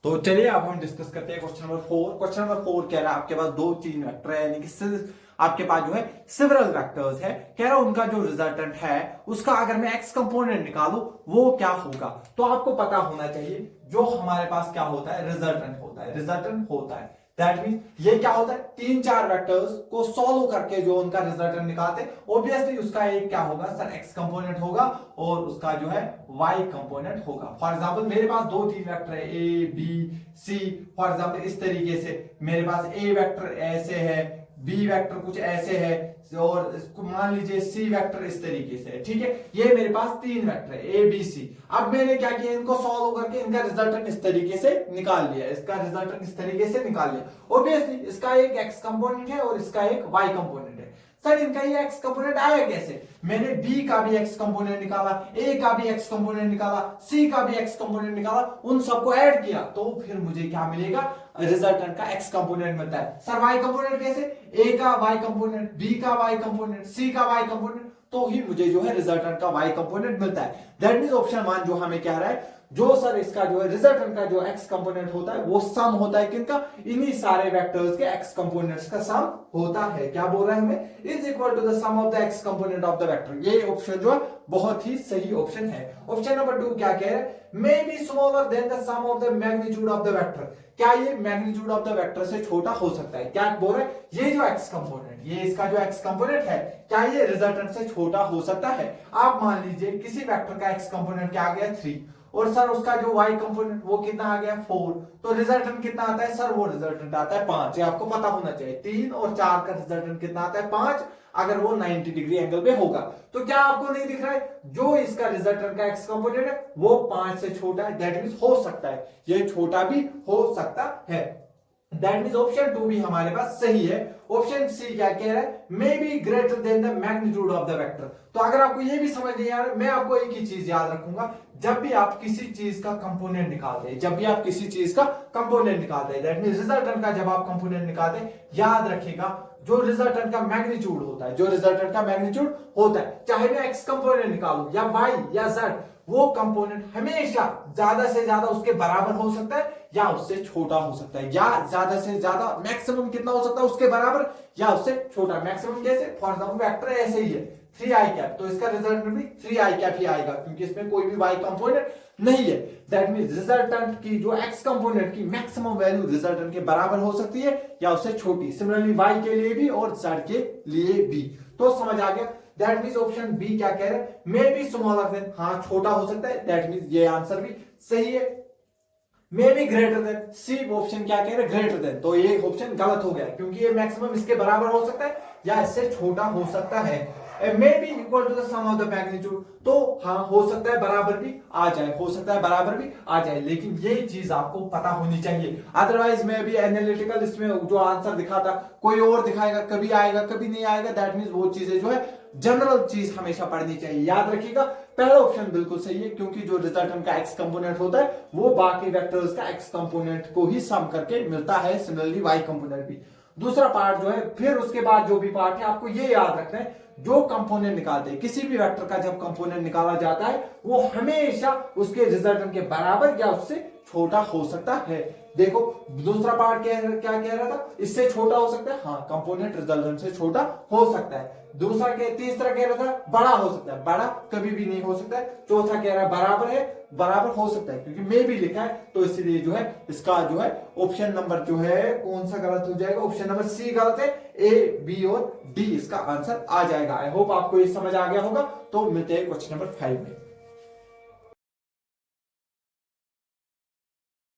तो चलिए अब हम डिस्कस करते हैं क्वेश्चन नंबर 4। क्वेश्चन नंबर 4 कह रहा है आपके पास दो तीन वेक्टर है, यानी कि आपके पास जो है सिवरल वेक्टर्स है। कह रहा उनका जो रिजल्टेंट है उसका अगर मैं एक्स कंपोनेंट निकालूं वो क्या होगा। तो आपको पता होना चाहिए जो हमारे पास क्या होता है, रिजल्टेंट होता है। रिजल्टेंट होता है दैट मीन ये क्या होता है, तीन चार वेक्टर्स को सॉल्व करके जो उनका रिजल्टेंट निकालते हैं ऑब्वियसली उसका एक क्या होगा सर, एक्स कंपोनेंट होगा और उसका जो है वाई कंपोनेंट होगा। फॉर एग्जांपल मेरे पास दो तीन वेक्टर है A B C. For example इस तरीके से मेरे पास ए वेक्टर ऐसे है, बी वेक्टर कुछ ऐसे है और इसको मान लीजिए सी वेक्टर इस तरीके से है। ठीक है, ये मेरे पास तीन वेक्टर है ए बी सी। अब मैंने क्या किया, इनको सॉल्व करके इनका रिजल्टेंट इस तरीके से निकाल लिया, इसका रिजल्टेंट इस तरीके से निकाल लिया। ऑब्वियसली इसका एक एक्स कंपोनेंट है और इसका एक वाई कंपोनेंट है। सर इनका ये एक्स कंपोनेंट आया कैसे, मैंने बी का भी एक्स कंपोनेंट निकाला, ए का भी एक्स कंपोनेंट निकाला, सी का भी एक्स कंपोनेंट निकाला, उन सबको ऐड किया तो फिर मुझे क्या मिलेगा, रिजल्टेंट का एक्स कंपोनेंट मिलता है। सर वाई कंपोनेंट कैसे, ए का वाई कंपोनेंट, बी का वाई कंपोनेंट, सी का वाई कंपोनेंट, तो ही मुझे जो है रिजल्टेंट का वाई कंपोनेंट मिलता है। दैट मींस ऑप्शन 1 जो हमें कह रहा है जो सर इसका जो है रिजल्टेंट का जो एक्स कंपोनेंट होता है वो सम होता है किनका, इन्हीं सारे वेक्टर्स के एक्स कंपोनेंट्स का सम होता है। क्या बोल रहा है हमें, is equal to the sum of the X component of the vector. ये ऑप्शन जो है बहुत ही सही ऑप्शन है। ऑप्शन नंबर 2 क्या कह रहा है, may be smaller than the sum of the magnitude of the vector. क्या ये मैग्नीट्यूड ऑफ द वेक्टर से छोटा हो सकता है। क्या बोल रहा है, ये जो एक्स कंपोनेंट, ये इसका जो एक्स कंपोनेंट है क्या ये रिजल्टेंट से छोटा हो सकता है। आप मान लीजिए किसी वेक्टर का एक्स कंपोनेंट क्या आ गया 3 और सर उसका जो y कंपोनेंट वो कितना आ गया 4, तो रिजल्टेंट कितना आता है सर, वो रिजल्टेंट आता है 5। ये आपको पता होना चाहिए 3 और 4 का रिजल्टेंट कितना आता है 5, अगर वो 90 डिग्री एंगल पे होगा। तो क्या आपको नहीं दिख रहा है जो इसका रिजल्टेंट का एक्स कंपोनेंट है वो 5 से छोटा है, दैट मींस हो सकता है ये छोटा भी हो सकता है। दैट मींस ऑप्शन 2 भी हमारे पास सही है। ऑप्शन सी क्या कह रहा है, may be greater then the magnitude of the vector. तो अगर आपको ये भी समझ नहीं आ रहा, मैं आपको एक ही चीज याद रखूंगा, जब भी आप किसी चीज का कंपोनेंट निकालते हैं, जब भी आप किसी चीज का कंपोनेंट निकालते हैं, दैट मींस रिजल्टेंट का जब आप कंपोनेंट निकालते हैं, याद रखिएगा जो रिजल्टेंट का मैग्नीट्यूड होता है, जो रिजल्टेंट का मैग्नीट्यूड होता है, चाहे मैं एक्स कंपोनेंट निकालूं या वाई या जेड, वो कंपोनेंट हमेशा ज्यादा से ज्यादा उसके बराबर हो सकता है या उससे छोटा हो सकता है, या ज्यादा से ज्यादा मैक्सिमम कितना हो सकता है उसके बराबर या उससे छोटा। मैक्सिमम कैसे, फॉर एग्जांपल वेक्टर ऐसे ही है 3i कैप, तो इसका रिजल्टेंट भी 3i कैप ही आएगा क्योंकि इसमें कोई भी y कंपोनेंट नहीं है। दैट मींस रिजल्टेंट की जो x कंपोनेंट की मैक्सिमम वैल्यू रिजल्टेंट के बराबर हो सकती है या उससे छोटी। सिमिलरली y के लिए भी और z के लिए भी। तो समझ आ गया। दैट मींस ऑप्शन बी क्या कह रहे हैं, मे बी स्मॉलर देन, हाँ छोटा हो सकता है, दैट मींस ये आंसर भी सही है। May be greater than, C option क्या कह रहे हैं ग्रेटर देन, तो ये ऑप्शन गलत हो गया क्योंकि ये मैक्सिमम इसके बराबर हो सकता है या इससे छोटा हो सकता है। May be equal to the sum of the magnitude, तो हाँ हो सकता है बराबर भी आ जाए, हो सकता है बराबर भी आ जाए, लेकिन ये चीज आपको पता होनी चाहिए। अदरवाइज मैं भी एनालिटिकल इसमें जो आंसर दिखाता कोई और दिखाएगा, कभी आएगा कभी नहीं आएगा। दैट मींस वो चीजें जो है जनरल चीज हमेशा पढ़नी चाहिए। याद रखिएगा पहला ऑप्शन बिल्कुल सही है क्योंकि जो रिजल्टेंट का एक्स कंपोनेंट होता है वो बाकी वेक्टर्स का एक्स कंपोनेंट को ही सम करके मिलता है, सिमिलरली वाई कंपोनेंट भी। दूसरा पार्ट जो है, फिर उसके बाद जो भी पार्ट है आपको ये याद रखना है, जो कंपोनेंट निकालते हैं किसी भी वेक्टर का जब कंपोनेंट निकाला जाता है वो हमेशा उसके रिजल्टेंट के बराबर या उससे छोटा हो सकता है। देखो दूसरा पार्ट क्या कह रहा था, इससे छोटा हो सकता है, हाँ कंपोनेंट रिजल्टेंट से छोटा हो सकता है। दूसरा तीसरा कह रहा था बड़ा हो सकता है, बड़ा कभी भी नहीं हो सकता है। चौथा कह रहा है बराबर है, बराबर हो सकता है क्योंकि मे भी लिखा है, तो इसलिए जो है इसका जो है ऑप्शन नंबर जो है कौन सा गलत हो जाएगा, ऑप्शन नंबर सी गलत है, ए बी और डी इसका आंसर आ जाएगा। आई होप आपको ये समझ आ गया होगा। तो मिलते हैं क्वेश्चन नंबर 5 में।